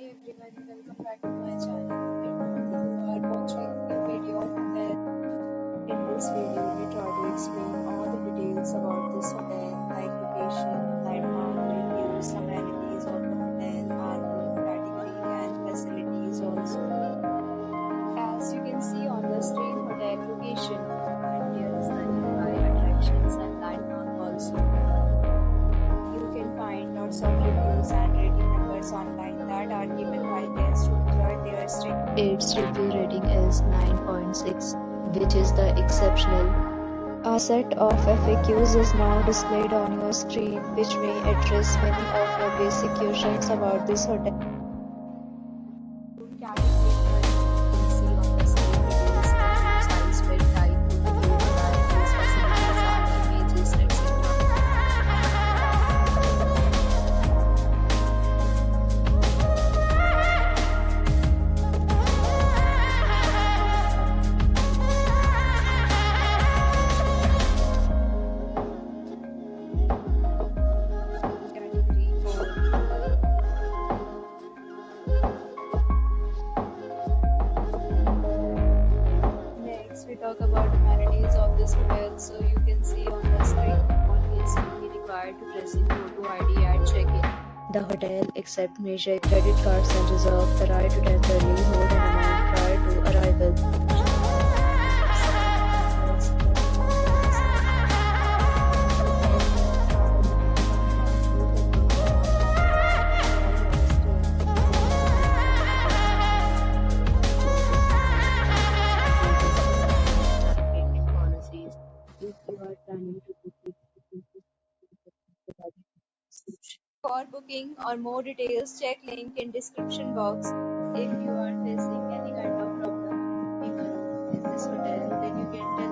everyone, welcome back to my channel. You are watching a video of hotel. In this video, we try to explain all the details about this hotel, like location, landmark, reviews, amenities of the hotel, and room category and facilities also. As you can see on the screen, hotel location, and here is the nearby attractions and landmark also. You can find lots of reviews and rating numbers online that are given by guests who enjoy their stay. Its review rating is 9.6, which is the exceptional. A set of FAQs is now displayed on your screen, which may address many of your basic questions about this hotel. Room category, you can see on the screen details like room size, bed type, room varieties, facilities, and images, etc. Category 4. Next, we talk about amenities of this hotel. So you can see on the screen, all guests will be required to present photo ID at check-in. The hotel accepts major credit cards and reserves the right to temporarily hold an amount prior to arrival. Policies. If you are planning to book it, for booking or more details, check link in description box. If you are facing any kind of problem booking a room in this hotel, then you can tell